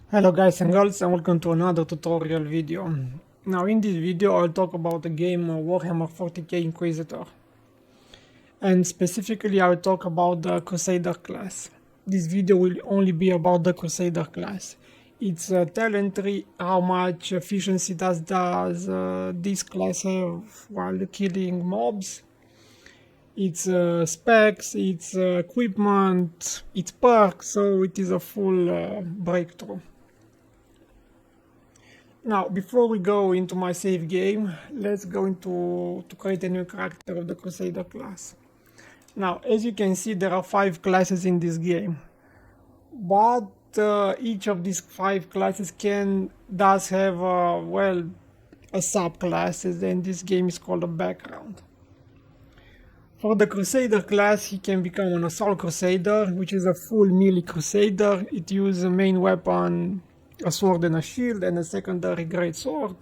Hello guys and girls, and welcome to another tutorial video. Now in this video I'll talk about the game Warhammer 40k Inquisitor, and specifically I'll talk about the Crusader class. This video will only be about the Crusader class. Its talent tree, how much efficiency does this class have while killing mobs, its specs, its equipment, its perks, so it is a full breakthrough. Now, before we go into my save game, let's go into to create a new character of the Crusader class. Now, as you can see, there are 5 classes in this game, but each of these 5 classes does have a subclasses, and this game is called a background. For the Crusader class, he can become an Assault Crusader, which is a full melee Crusader. It uses a main weapon, a sword and a shield, and a secondary great sword.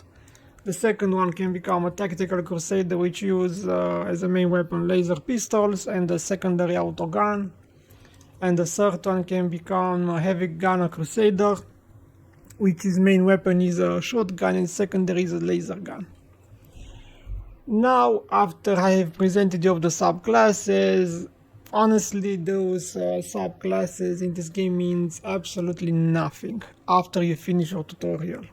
The second one can become a tactical crusader, which use as a main weapon laser pistols and a secondary auto gun. And the third one can become a heavy gunner crusader, which his main weapon is a shotgun and secondary is a laser gun. Now, after I have presented you of the subclasses, honestly, those subclasses in this game means absolutely nothing after you finish your tutorial.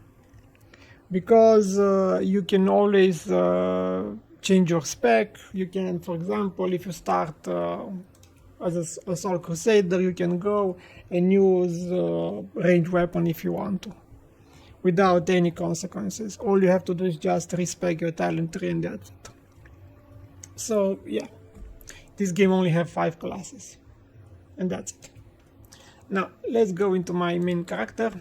Because you can always change your spec. You can, for example, if you start as a Assault Crusader, you can go and use range weapon if you want to, without any consequences. All you have to do is just respec your talent tree and that's it. So, yeah. This game only have 5 classes, and that's it. Now let's go into my main character.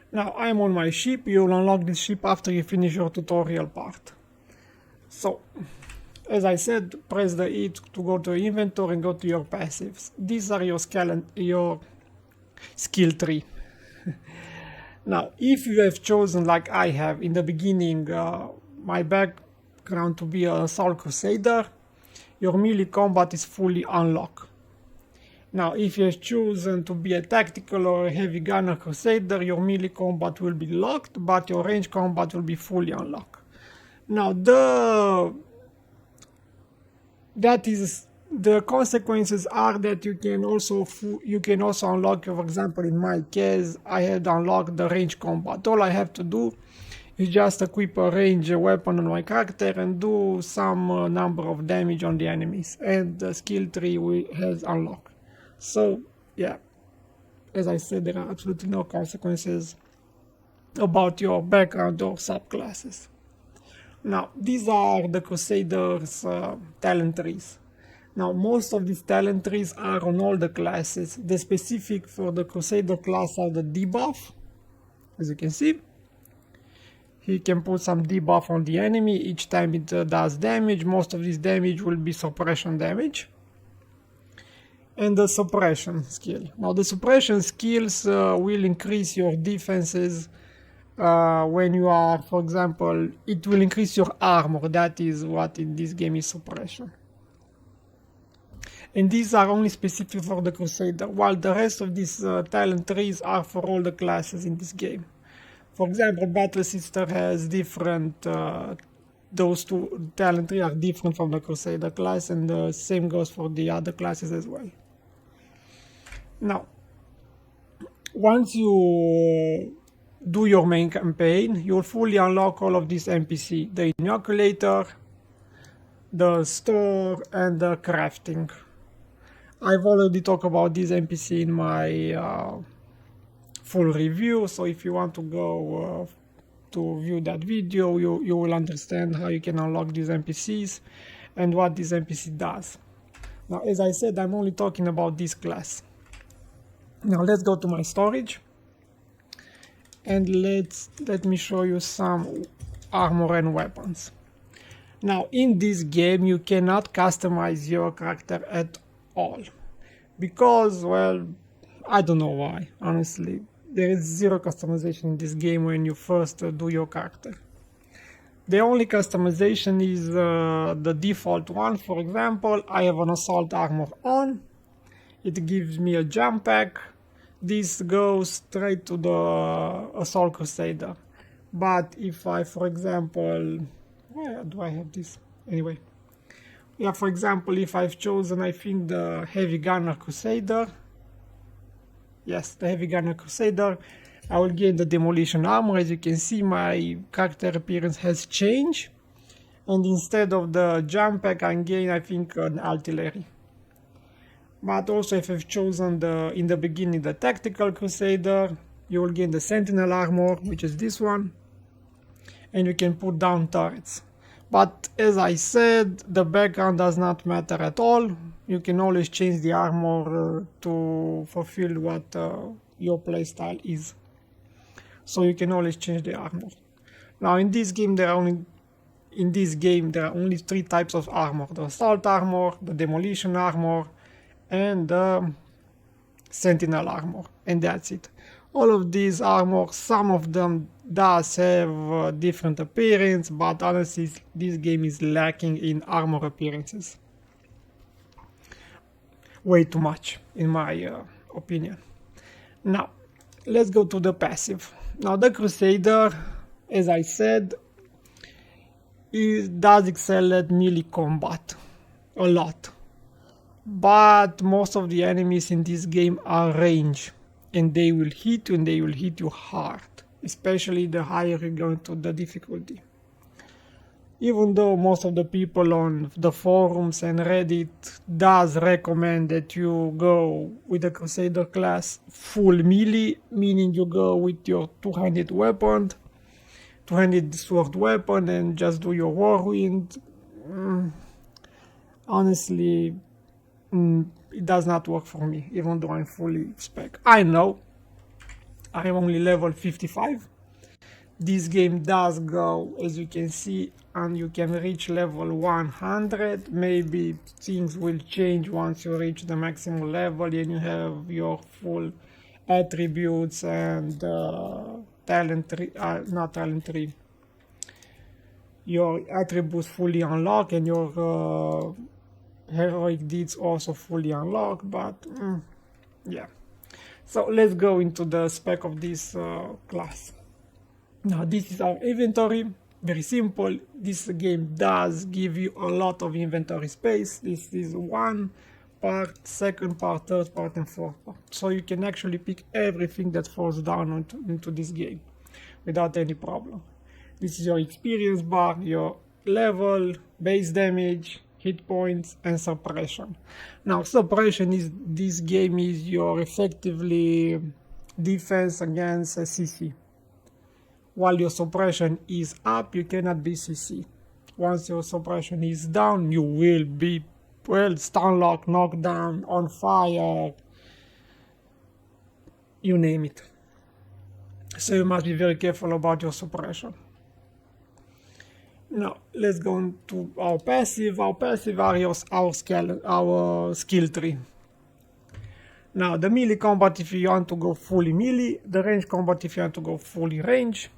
Now I'm on my ship. You'll unlock this ship after you finish your tutorial part. So, as I said, press the E to go to your inventory and go to your passives. These are your skill tree. Now, if you have chosen, like I have in the beginning, my background to be an Assault Crusader, your melee combat is fully unlocked. Now, if you have chosen to be a tactical or a heavy gunner Crusader, your melee combat will be locked, but your range combat will be fully unlocked. Now, the consequences are that you can also unlock, for example, in my case, I had unlocked the range combat. All I have to do is just equip a range weapon on my character and do some number of damage on the enemies, and the skill tree has unlocked. So yeah, as I said, there are absolutely no consequences about your background or subclasses. Now, these are the Crusaders' talent trees. Now, most of these talent trees are on all the classes. The specific for the Crusader class are the debuff, as you can see. He can put some debuff on the enemy each time it does damage. Most of this damage will be suppression damage. And the suppression skill. Now, the suppression skills will increase your defenses when you are, for example, it will increase your armor. That is what in this game is suppression. And these are only specific for the Crusader, while the rest of these talent trees are for all the classes in this game. For example, Battle Sister has different, those two talent trees are different from the Crusader class, and the same goes for the other classes as well. Now, once you do your main campaign, you'll fully unlock all of these NPC, the inoculator, the store, and the crafting. I've already talked about these NPC in my full review, so if you want to go to view that video, you will understand how you can unlock these NPCs and what this NPC does. Now, as I said, I'm only talking about this class. Now let's go to my storage, and let me show you some armor and weapons. Now, in this game, you cannot customize your character at all, because, well, I don't know why, honestly. There is zero customization in this game when you first do your character. The only customization is the default one. For example, I have an assault armor on, it gives me a jump pack. This goes straight to the Assault Crusader. But if I, for example, where do I have this? Anyway, yeah, for example, if I've chosen, I think, the Heavy Gunner Crusader, yes, the Heavy Gunner Crusader, I will gain the Demolition Armor. As you can see, my character appearance has changed. And instead of the jump pack, I gain, I think, an artillery. But also, if I've chosen in the beginning the Tactical Crusader, you will gain the Sentinel Armor, which is this one. And you can put down turrets. But as I said, the background does not matter at all. You can always change the armor to fulfill what your playstyle is. So you can always change the armor. Now in this game there are only 3 types of armor: the assault armor, the demolition armor, and the sentinel armor, and that's it. All of these armor, some of them does have different appearance, but honestly this game is lacking in armor appearances. Way too much, in my opinion. Now, let's go to the passive. Now the Crusader, as I said, it does excel at melee combat a lot. But most of the enemies in this game are range, and they will hit you, and they will hit you hard, especially the higher you go into the difficulty. Even though most of the people on the forums and Reddit does recommend that you go with the Crusader class full melee, meaning you go with your two-handed weapon, two-handed sword weapon, and just do your whirlwind. Honestly, it does not work for me, even though I'm fully spec. I know I am only level 55. This game does go, as you can see, and you can reach level 100. Maybe things will change once you reach the maximum level and you have your full attributes and talent tree, not talent tree, your attributes fully unlocked and your heroic deeds also fully unlocked. But yeah, so let's go into the spec of this class. Now this is our inventory. Very simple. This game does give you a lot of inventory space. This is one part, second part, third part, and fourth part. So you can actually pick everything that falls down into this game without any problem. This is your experience bar, your level, base damage, hit points, and suppression. Now suppression is, this game is your effectively defense against a CC. While your suppression is up, you cannot be CC. Once your suppression is down, you will be, well, stun lock, knocked down, on fire, you name it. So you must be very careful about your suppression. Now, let's go into our passive. Our passive are our skill tree. Now, the melee combat if you want to go fully melee, the range combat if you want to go fully range.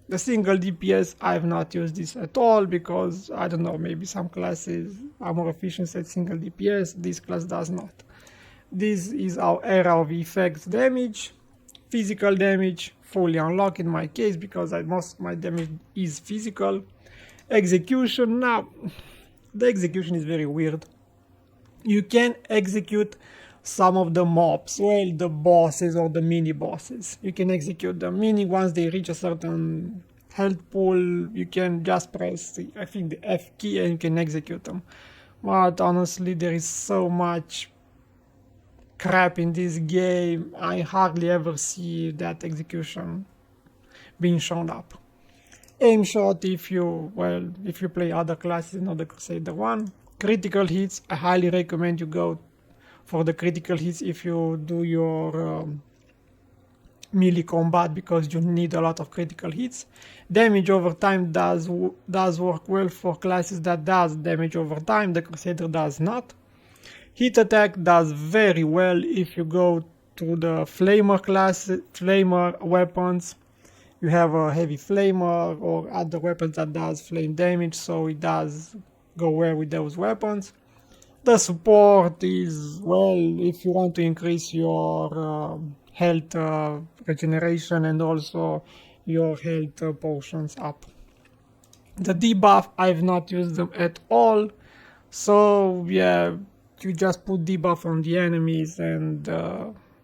The single DPS, I have not used this at all because, I don't know, maybe some classes are more efficient at single DPS, this class does not. This is our area of effects damage, physical damage, fully unlocked in my case because most of my damage is physical. Execution, now, the execution is very weird. You can execute some of the mobs, well, the bosses or the mini bosses. You can execute them, meaning once they reach a certain health pool, you can just press, I think, the F key and you can execute them. But honestly, there is so much crap in this game, I hardly ever see that execution being shown up. Aim shot if you play other classes, not the Crusader one. Critical hits, I highly recommend you go for the critical hits if you do your melee combat because you need a lot of critical hits. Damage over time does work well for classes that does damage over time, the Crusader does not. Hit attack does very well if you go to the flamer class, flamer weapons. You have a heavy flamer or other weapons that does flame damage, so it does go well with those weapons. The support is, well, if you want to increase your health regeneration and also your health potions up. The debuff, I've not used them at all, so yeah, you just put debuff on the enemies and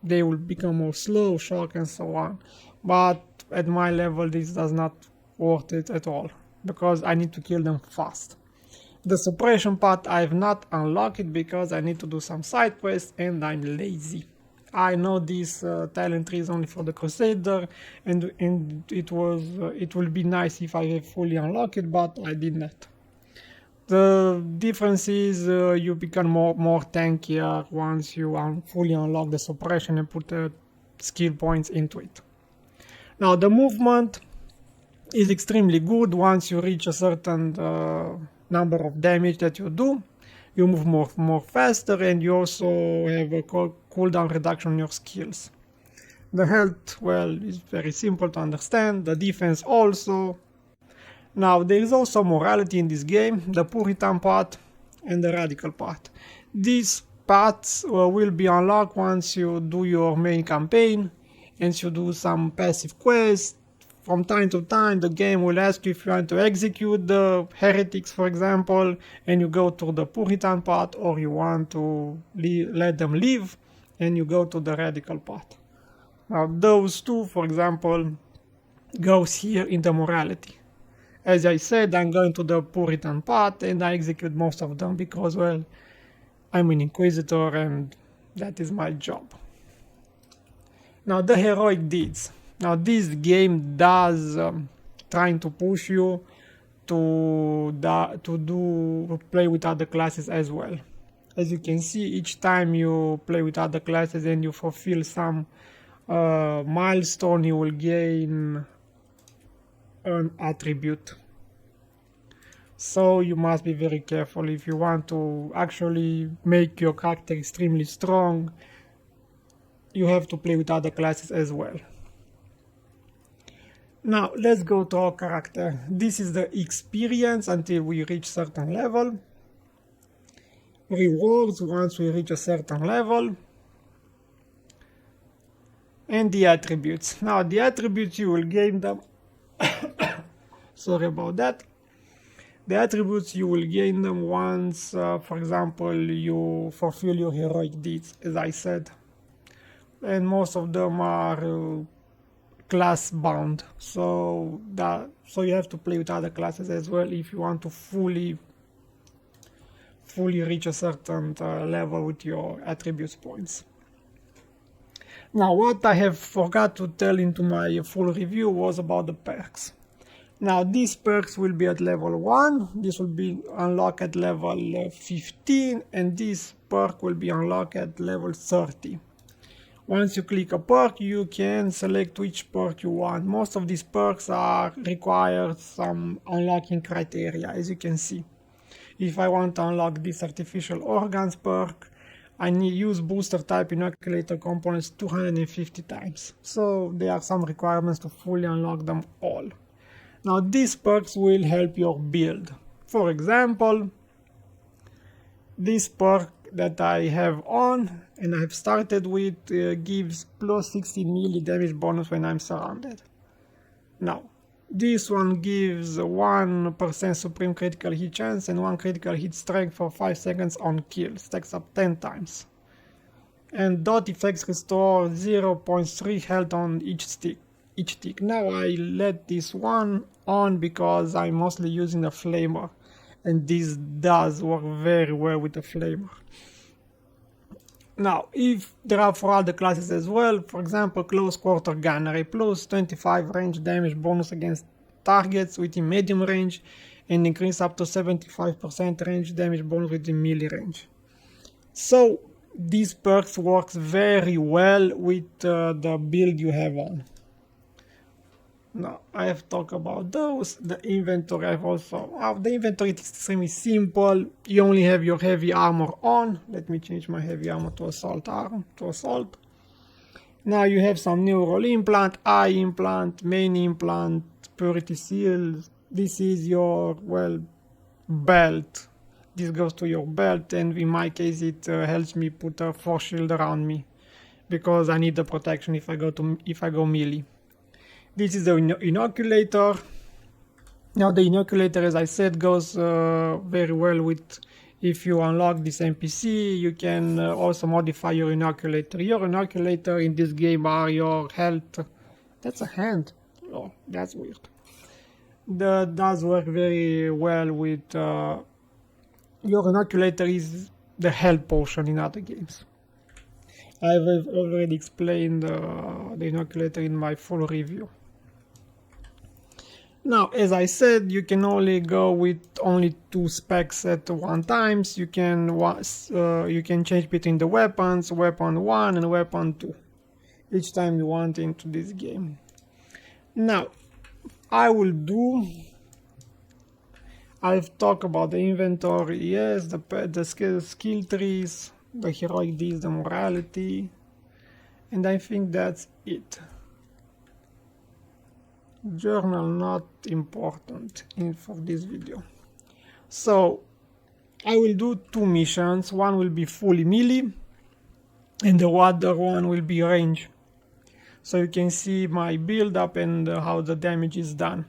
they will become more slow, shock and so on. But at my level this does not worth it at all, because I need to kill them fast. The suppression part I've not unlocked it because I need to do some side quests and I'm lazy. I know this talent tree is only for the Crusader, and it will be nice if I have fully unlocked it, but I did not. The difference is you become more tankier once you fully unlock the suppression and put skill points into it. Now the movement is extremely good. Once you reach a certain number of damage that you do, you move more faster, and you also have a cooldown reduction on your skills. The health, well, is very simple to understand. The defense also. Now there is also morality in this game, the Puritan part and the radical part. These paths will be unlocked once you do your main campaign and you do some passive quests. From time to time the game will ask you if you want to execute the heretics, for example, and you go to the Puritan part, or you want to let them live and you go to the radical part. Now those two, for example, goes here in the morality. As I said, I'm going to the Puritan part and I execute most of them because, well, I'm an Inquisitor and that is my job. Now the heroic deeds. Now this game does trying to push you to play with other classes as well. As you can see, each time you play with other classes and you fulfill some milestone, you will gain an attribute. So you must be very careful if you want to actually make your character extremely strong. You have to play with other classes as well. Now let's go to our character. This is the experience until we reach certain level. Rewards once we reach a certain level. And the attributes. Now the attributes, you will gain them. Sorry about that. The attributes, you will gain them once, for example, you fulfill your heroic deeds, as I said. And most of them are class bound, so you have to play with other classes as well if you want to fully reach a certain level with your attributes points. Now what I have forgot to tell into my full review was about the perks. Now these perks will be at level 1, this will be unlocked at level 15, and this perk will be unlocked at level 30. Once you click a perk, you can select which perk you want. Most of these perks require some unlocking criteria, as you can see. If I want to unlock this artificial organs perk, I need use booster type inoculator components 250 times. So there are some requirements to fully unlock them all. Now these perks will help your build. For example, this perk that I have on and I've started with gives plus 60 melee damage bonus when I'm surrounded. Now this one gives 1% supreme critical hit chance and 1 critical hit strength for 5 seconds on kill, stacks up 10 times. And dot effects restore 0.3 health on each tick. Now I let this one on because I'm mostly using a flamer, and this does work very well with the flamer. Now, if there are for other classes as well, for example, close quarter gunner, a plus 25 range damage bonus against targets within medium range, and increase up to 75% range damage bonus within melee range. So these perks works very well with the build you have on. Now I have talked about those. The inventory I've also. The inventory is extremely simple. You only have your heavy armor on. Let me change my heavy armor to assault armor to assault. Now you have some neural implant, eye implant, main implant, purity seal. This is your belt this goes to your belt, and in my case it helps me put a force shield around me because I need the protection if I go melee. This is the inoculator. Now the inoculator, as I said, goes very well with, if you unlock this NPC, you can also modify your inoculator. Your inoculator in this game are your health. That's a hand. Oh, that's weird. That does work very well with your inoculator is the health potion in other games. I've already explained the inoculator in my full review. Now, as I said, you can only go with only 2 specs at one time. You can change between the weapons, weapon 1 and weapon 2, each time you want into this game. Now, I've talked about the inventory, yes, the skill trees, the heroic deeds, the morality, and I think that's it. Journal not important for this video. So I will do 2 missions. One will be fully melee and the other one will be range, so you can see my build up and how the damage is done.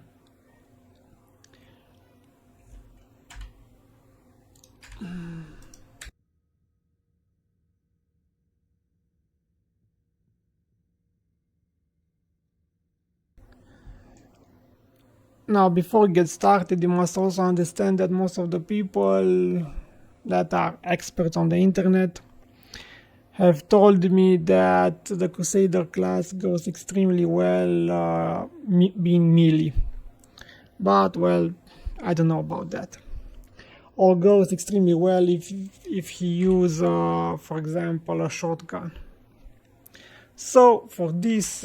Now, before we get started, you must also understand that most of the people that are experts on the internet have told me that the Crusader class goes extremely well being melee. But, well, I don't know about that. Or goes extremely well if he use, for example, a shotgun. So, for this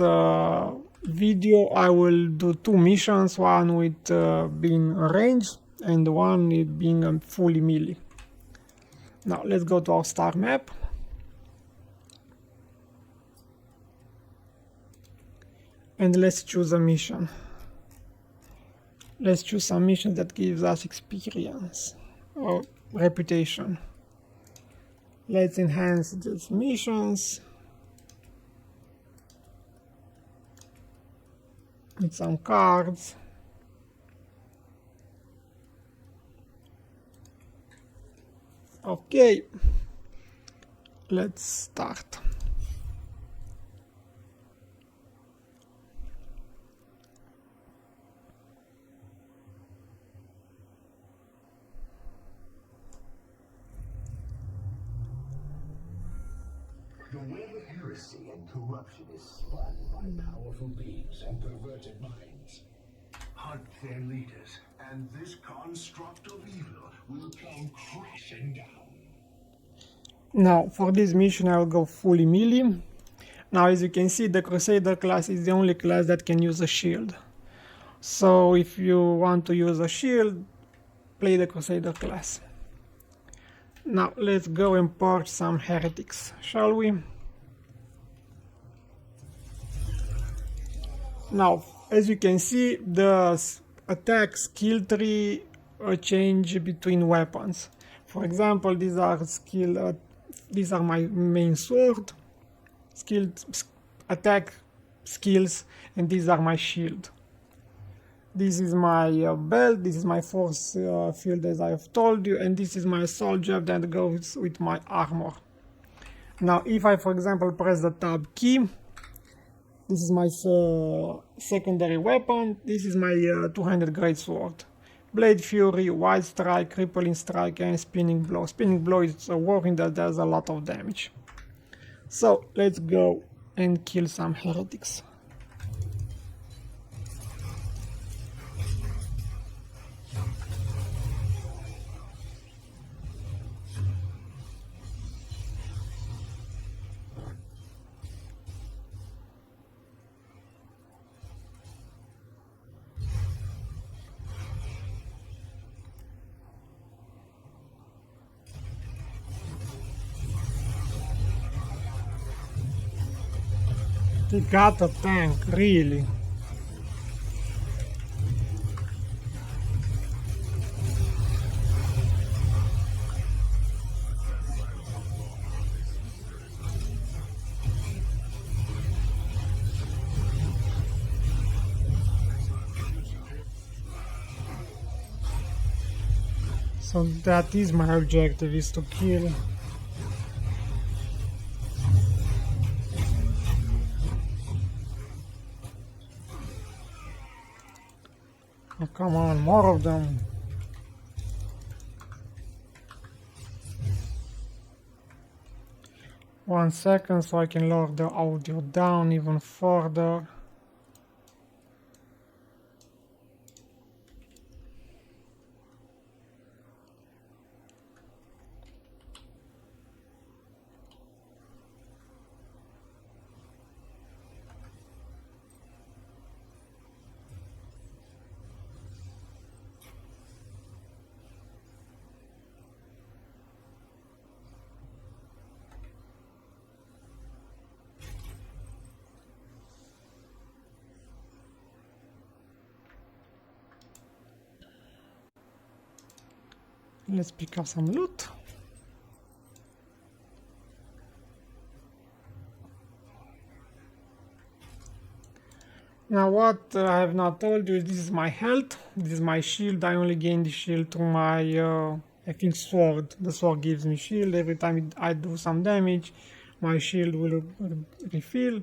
video I will do 2 missions, one with being range and one with being fully melee. Now let's go to our star map. And let's choose a mission. Let's choose some mission that gives us experience or reputation. Let's enhance these missions with some cards. Okay, let's start. The web of heresy and corruption is spun by powerful beings and perverted minds. Hunt their leaders, and this construct of evil will come crashing down. Now, for this mission I will go fully melee. Now, as you can see, the Crusader class is the only class that can use a shield. So if you want to use a shield, play the Crusader class. Now let's go and purge some heretics, shall we? Now, as you can see, the attack skill tree change between weapons. For example, these are my main sword, attack skills, and these are my shield. This is my belt, this is my force field as I have told you, and this is my assault jab that goes with my armor. Now if I, for example, press the tab key, this is my secondary weapon, this is my two-handed greatsword. Blade Fury, Wide Strike, Crippling Strike, and Spinning Blow. Spinning Blow is a weapon that does a lot of damage. So let's go and kill some heretics. He got a tank, really. So that is my objective, is to kill. Oh, come on, more of them. One second so I can lower the audio down even further. Let's pick up some loot. Now what I have not told you is this is my health, this is my shield. I only gain the shield through my, I think, sword. The sword gives me shield. Every time I do some damage, my shield will refill.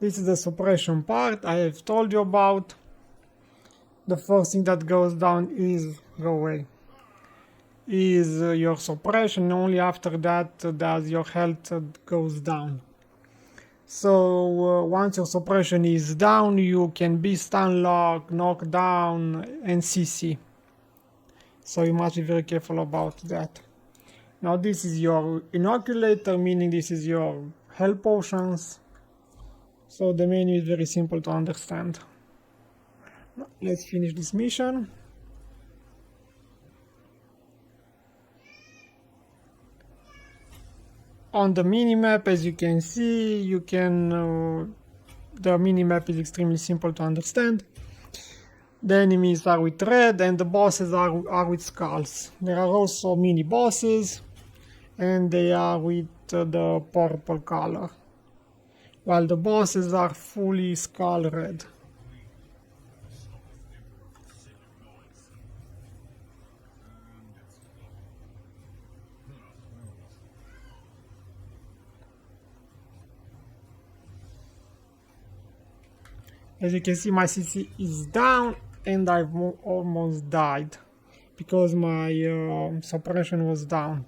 This is the suppression part I have told you about. The first thing that goes down is, go away, is your suppression. Only after that does your health goes down. So once your suppression is down, you can be stun lock, knock down, and CC. So you must be very careful about that. Now this is your inoculator, meaning this is your health potions. So the menu is very simple to understand. Let's finish this mission. On the minimap, as you can see, the minimap is extremely simple to understand. The enemies are with red and the bosses are with skulls. There are also mini bosses and they are with the purple color, while the bosses are fully skull red. As you can see, my CC is down and I've almost died because my suppression was down.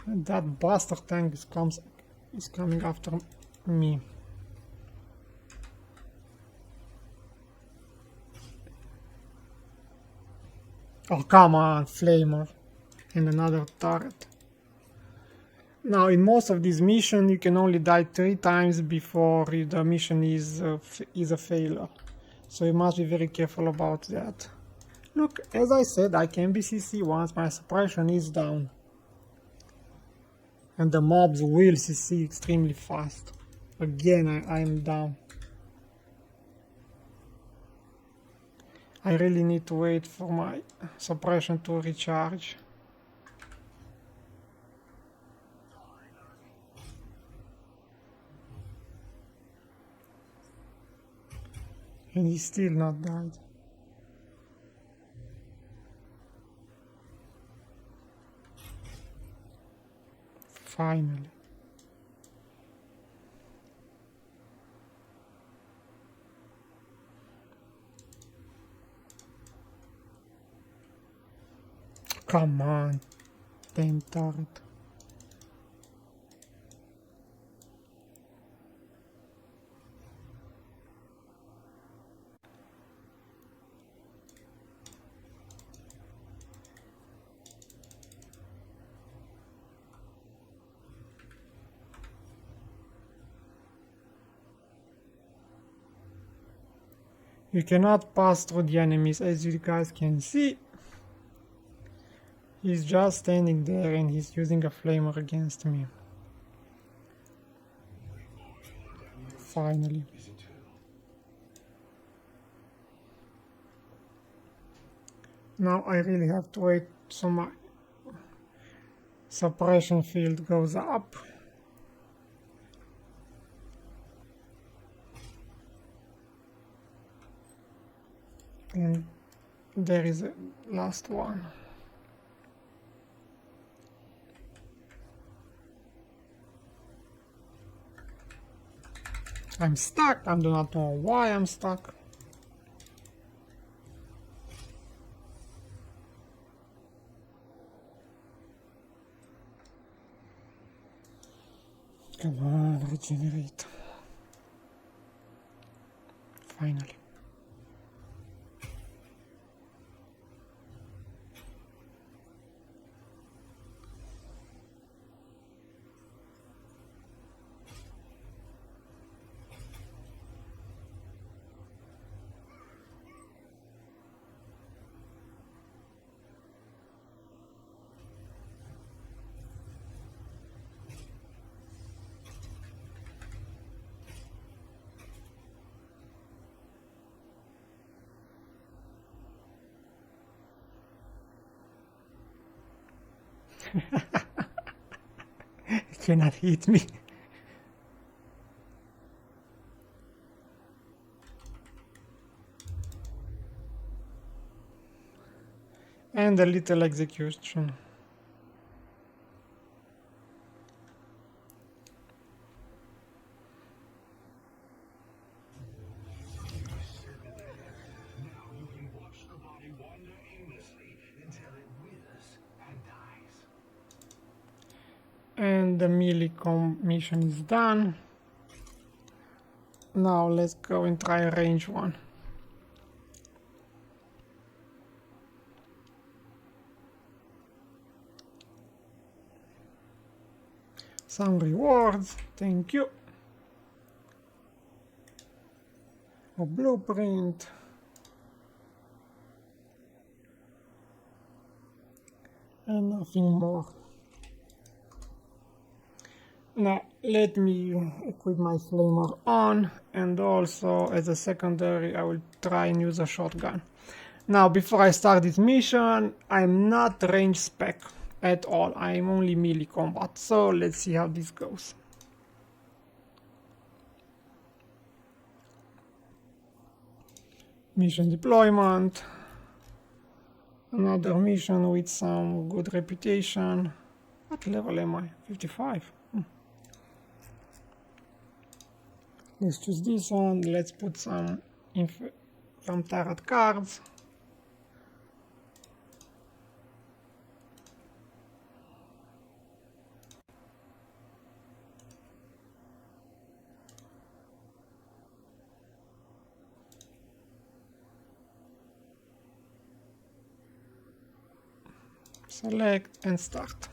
And that bastard tank is coming after me. Oh, come on, flamer. And another turret. Now, in most of these missions, you can only die 3 times before the mission is a failure. So you must be very careful about that. Look, as I said, I can be CC once my suppression is down. And the mobs will CC extremely fast. Again, I am down. I really need to wait for my suppression to recharge. And he's still not died. Finally. Come on, damn turret. You cannot pass through the enemies, as you guys can see. He's just standing there and he's using a flamer against me. Finally. Now I really have to wait so my suppression field goes up. And there is a last one. I'm stuck. I do not know why I'm stuck. Come on, regenerate. Finally. It cannot hit me. And a little execution. Now you can watch the body wander aimlessly until it withers and dies. And the melee mission is done. Now let's go and try a range one. Some rewards, thank you. A blueprint. And nothing more. Now let me equip my flamer on, and also as a secondary I will try and use a shotgun. Now before I start this mission, I'm not range spec at all, I'm only melee combat, so let's see how this goes. Mission deployment. Another mission with some good reputation. What level am I? 55. Let's choose this one. Let's put some tarot cards. Select and start.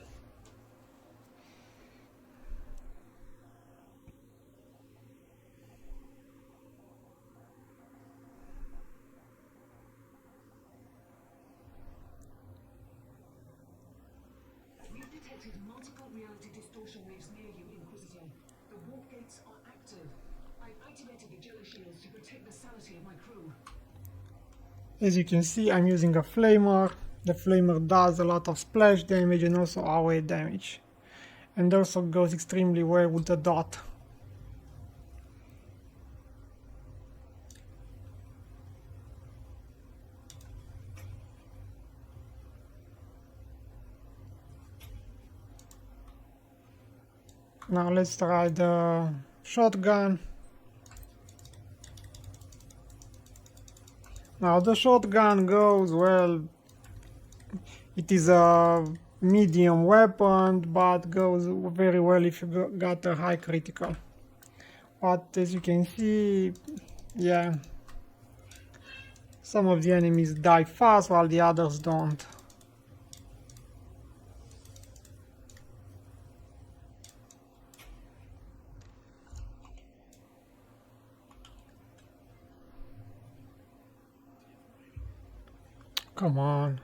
We've detected multiple reality distortion waves near you, Inquisitor. The warp gates are active. I've activated the jello shields to protect the sanity of my crew. As you can see, I'm using a flamer. The flamer does a lot of splash damage and also AoE damage. And also goes extremely well with the dot. Now let's try the shotgun. Now the shotgun goes well. It is a medium weapon, but goes very well if you got a high critical. But as you can see, yeah, some of the enemies die fast while the others don't. Come on.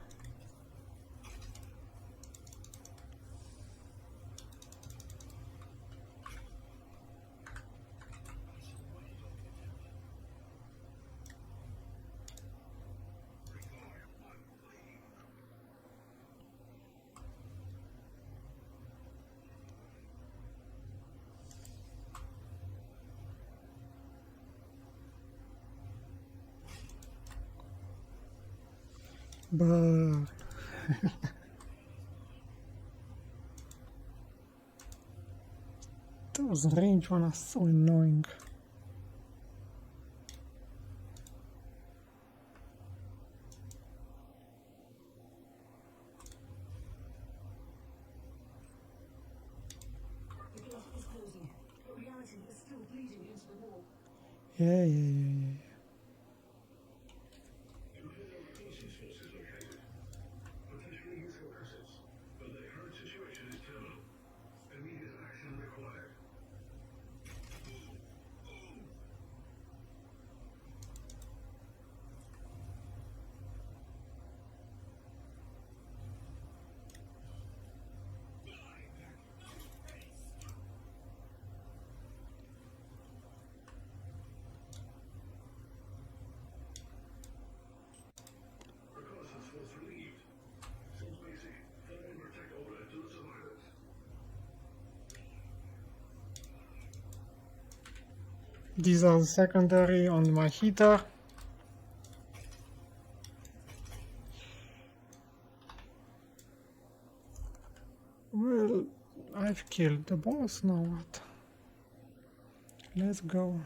But those range one are so annoying. The gate is closing, but reality is still bleeding into the wall. Yeah. Imperial reconnaissance forces located. Potentially useful assets, but the current situation is terminal. Immediate action required. Reconnaissance force relieved. Seems basic. Find and protect order to the survivors. These are secondary on my heater. Well, I've killed the boss, now what? Let's go.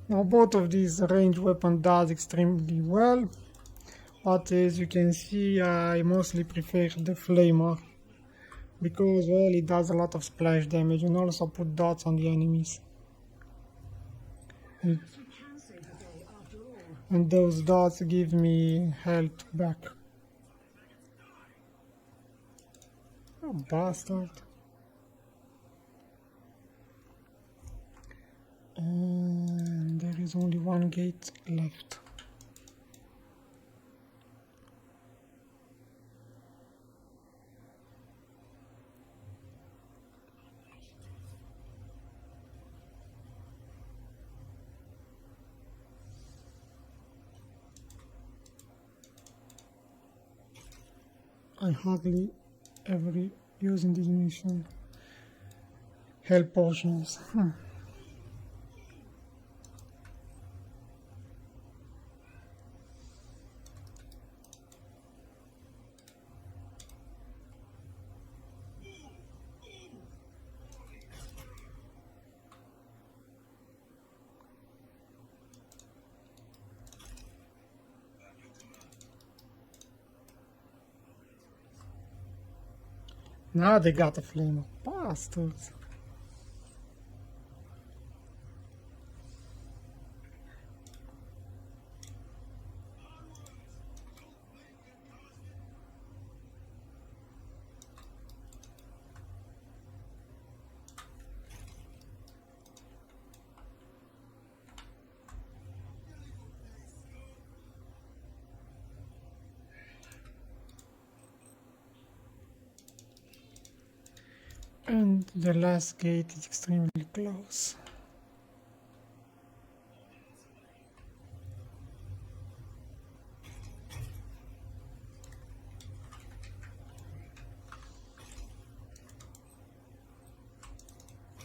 Now both of these range weapon does extremely well, but as you can see I mostly prefer the flamer because well it does a lot of splash damage and also put dots on the enemies. You can save the day after all. And those dots give me health back. Oh bastard. And there is only one gate left. I hardly ever use in this mission health potions. Now they got a flame, bastards. And the last gate is extremely close.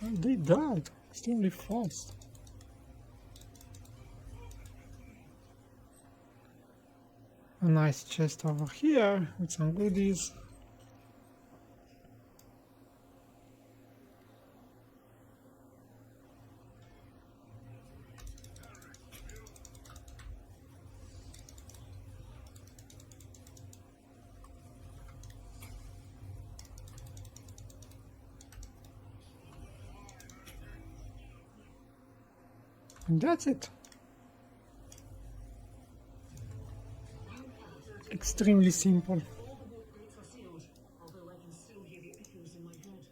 And they died extremely fast. A nice chest over here with some goodies. And that's it. Extremely simple. All the warp gates are sealed, although I can still hear the echoes in my head.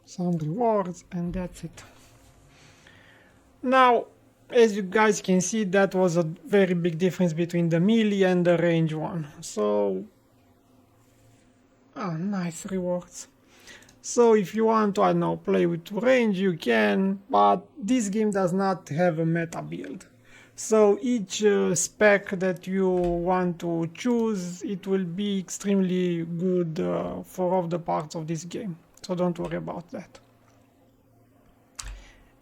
Some rewards and that's it. Now as you guys can see, that was a very big difference between the melee and the range one. So, nice rewards. So if you want to, I don't know, play with range, you can, but this game does not have a meta build. So each spec that you want to choose, it will be extremely good for all the parts of this game. So don't worry about that.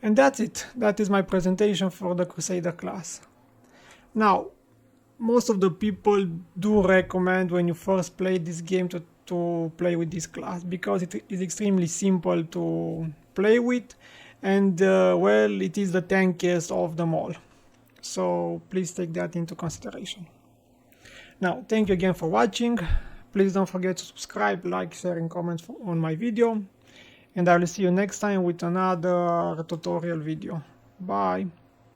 And that's it. That is my presentation for the Crusader class. Now, most of the people do recommend when you first play this game to play with this class, because it is extremely simple to play with, and well, it is the tankiest of them all. So please take that into consideration. Now, thank you again for watching. Please don't forget to subscribe, like, share, and comment on my video. And I will see you next time with another tutorial video. Bye.